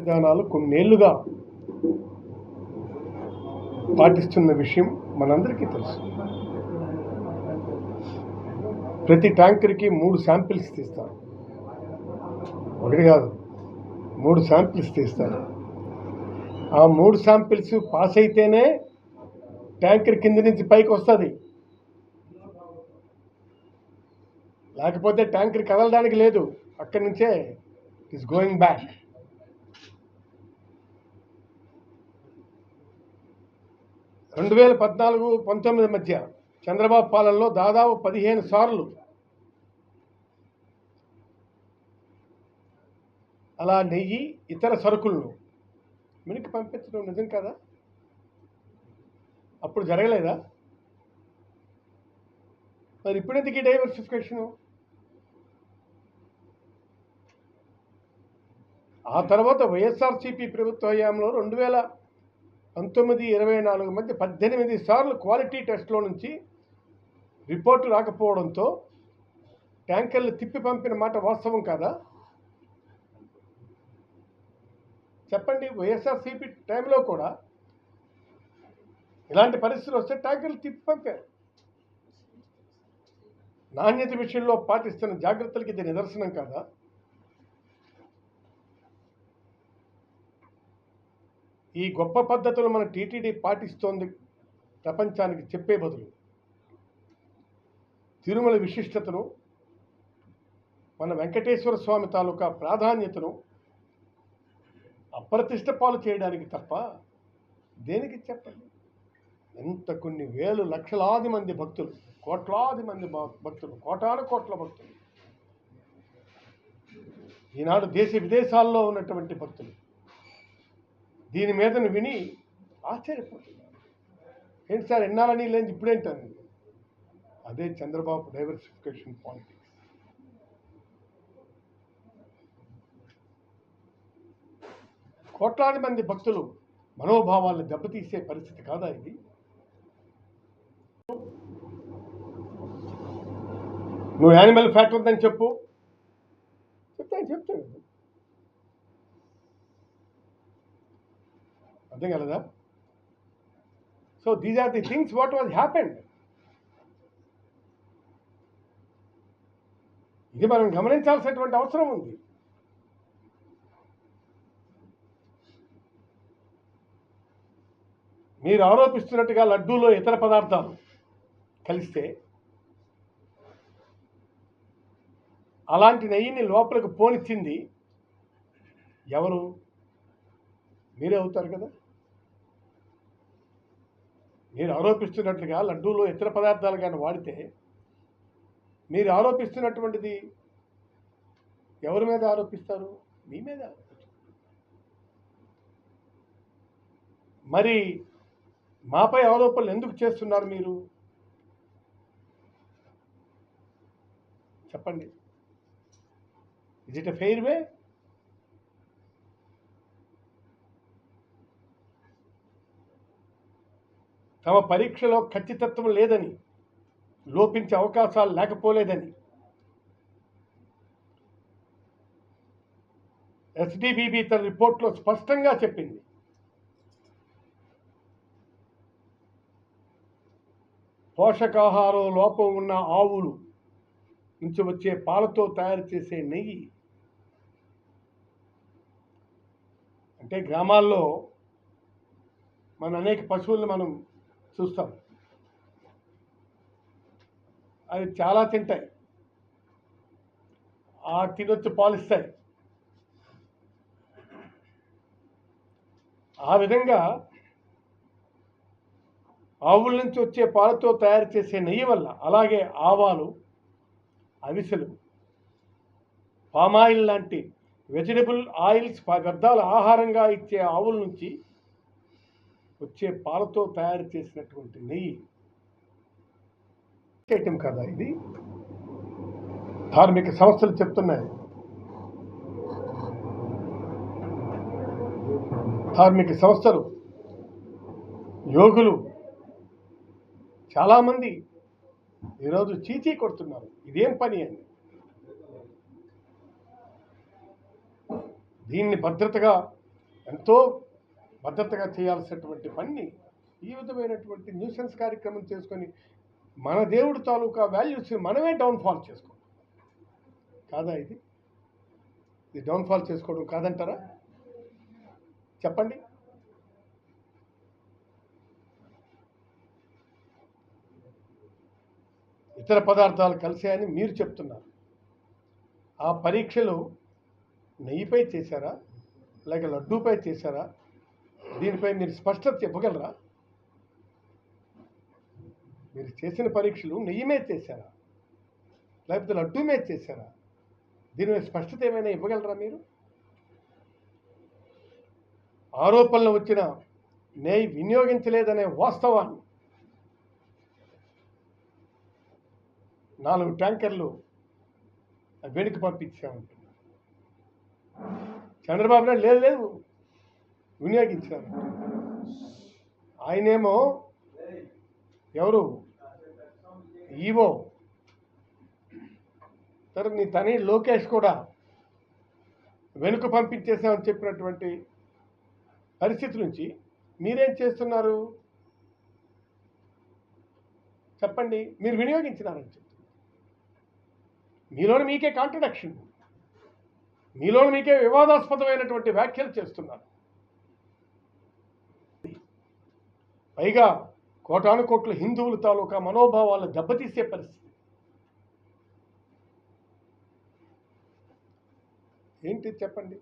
విధానాలు కొన్నేళ్లుగా పాటిస్తున్న విషయం మనందరికీ తెలుసు. ప్రతి ట్యాంకర్కి 3 శాంపిల్స్ తీస్తారు. ఒకటి కాదు, 3 శాంపిల్స్ తీస్తారు. ఆ 3 శాంపిల్స్ పాస్ అయితేనే ట్యాంకర్ కింద నుంచి పైకి వస్తుంది, లేకపోతే ట్యాంకర్ కదలడానికి లేదు. అక్కడి నుంచే ఇట్స్ గోయింగ్ బ్యాక్. రెండు 2014-19 మధ్య చంద్రబాబు పాలనలో దాదాపు 15 సార్లు అలా నెయ్యి ఇతర సరుకులను మినికి పంపించడం నిజం కదా? అప్పుడు జరగలేదా? మరి ఇప్పుడెందుకు ఈ డైవర్సిఫికేషను? ఆ తర్వాత వైఎస్ఆర్సీపీ ప్రభుత్వ హయాంలో 2019-24 మధ్య 18 సార్లు క్వాలిటీ టెస్ట్లో నుంచి రిపోర్టు రాకపోవడంతో ట్యాంకర్లు తిప్పి పంపిన మాట వాస్తవం కాదా? చెప్పండి. వైఎస్ఆర్సీపీ టైంలో కూడా ఇలాంటి పరిస్థితులు వస్తే ట్యాంకర్లు తిప్పి పంపారు. నాణ్యత విషయంలో పాటిస్తున్న జాగ్రత్తలకి ఇది నిదర్శనం కాదా? ఈ గొప్ప పద్ధతులు మన టీటీడీ పాటిస్తోంది ప్రపంచానికి చెప్పే బదులు తిరుమల విశిష్టతను, మన వెంకటేశ్వర స్వామి తాలూకా ప్రాధాన్యతను అప్రతిష్ట పాలు చేయడానికి తప్ప దేనికి చెప్పండి? ఎంత కొన్ని వేలు లక్షలాది మంది భక్తులు, కోట్లాది మంది భక్తులు, కోటాను కోట్ల భక్తులు, ఈనాడు దేశ విదేశాల్లో ఉన్నటువంటి భక్తులు దీని మీదను విని ఆశ్చర్యపోతున్నారు. ఏంటి సార్ ఎన్నాళ్ళని లేని ఇప్పుడేంటాను? అదే చంద్రబాబు డైవర్సిఫికేషన్ పాలిటిక్స్. కోట్లాది మంది భక్తులు మనోభావాలను దెబ్బతీసే పరిస్థితి కాదా ఇది? నువ్వు యానిమల్ ఫ్యాట్ ఉందని చెప్తాను అర్థం కలదా? So these are the things what was happened. ఇది మనం గమనించాల్సినటువంటి అవసరం ఉంది. మీరు ఆరోపిస్తున్నట్టుగా లడ్డూలో ఇతర పదార్థాలు కలిస్తే అలాంటి నెయ్యిని లోపలికి పోనిచ్చింది ఎవరు? మీరే అవుతారు కదా. మీరు ఆరోపిస్తున్నట్లుగా లడ్డూలో ఇతర పదార్థాలు కానీ వాడితే మీరు ఆరోపిస్తున్నటువంటిది ఎవరి మీద ఆరోపిస్తారు? మీ మీద ఆరోపిస్తారు. మరి మాపై ఆరోపణలు ఎందుకు చేస్తున్నారు మీరు? చెప్పండి. ఇజ్ ఇట్ ఎ ఫెయిర్ వే? తమ పరీక్షలో ఖచ్చితత్వం లేదని, లోపించే అవకాశాలు లేకపోలేదని ఎస్డిబిబి తన రిపోర్ట్లో స్పష్టంగా చెప్పింది. పోషకాహారం లోపం ఉన్న ఆవులు నుంచి వచ్చే పాలతో తయారు చేసే నెయ్యి, అంటే గ్రామాల్లో మన అనేక పశువులను మనం చూస్తాం, అవి చాలా తింటాయి, ఆ తినొచ్చి పాలిస్తాయి. ఆ విధంగా ఆవుల నుంచి వచ్చే పాలతో తయారు చేసే నెయ్యి వల్ల, అలాగే ఆవాలు, అవిసెలు, పామాయిల్ లాంటి వెజిటబుల్ ఆయిల్స్ వ్యర్థాల ఆహారంగా ఇచ్చే ఆవుల నుంచి వచ్చే పాలతో తయారు చేసినటువంటి నెయ్యి చేయటం కదా ఇది? ధార్మిక సంస్థలు చెప్తున్నాయి. ధార్మిక సంస్థలు, యోగులు చాలామంది ఈరోజు చీచీ కొడుతున్నారు. ఇదేం పని అని. దీన్ని భద్రతగా ఎంతో భద్రతగా చేయాల్సినటువంటి పని ఈ విధమైనటువంటి న్యూసెన్స్ కార్యక్రమం చేసుకొని మన దేవుడి తాలూకా వాల్యూస్ మనమే డౌన్ఫాల్ చేసుకోవడం కాదా? ఇది డౌన్ఫాల్ చేసుకోవడం కాదంటారా? చెప్పండి. ఇతర పదార్థాలు కలిసాయని మీరు చెప్తున్నారు. ఆ పరీక్షలు నెయ్యిపై చేశారా లేక లడ్డూపై చేశారా? దీనిపై మీరు స్పష్టత ఇవ్వగలరా? మీరు చేసిన పరీక్షలు నెయ్యి మీద చేశారా లేకపోతే లడ్డూ మీద చేశారా? దీనిపై స్పష్టత ఏమైనా ఇవ్వగలరా మీరు? ఆరోపణలు వచ్చిన నెయ్యి వినియోగించలేదనే వాస్తవాన్ని 4 ట్యాంకర్లు వెనుక పంపించామంటున్నారు. చంద్రబాబు నాయుడు లేదు వినియోగించారు. ఆయనేమో ఎవరు ఈవో తర్వాత నీ తని లోకేష్ కూడా వెనుక పంపించేసామని చెప్పినటువంటి పరిస్థితి నుంచి మీరేం చేస్తున్నారు చెప్పండి? మీరు వినియోగించినారని చెప్తున్నారు. మీలోని మీకే కాంట్రడక్షన్, మీలోని మీకే వివాదాస్పదమైనటువంటి వ్యాఖ్యలు చేస్తున్నారు. పైగా కోటాను కోట్ల హిందువుల తాలూకా మనోభావాలను దెబ్బతీసే పరిస్థితి ఏంటి చెప్పండి?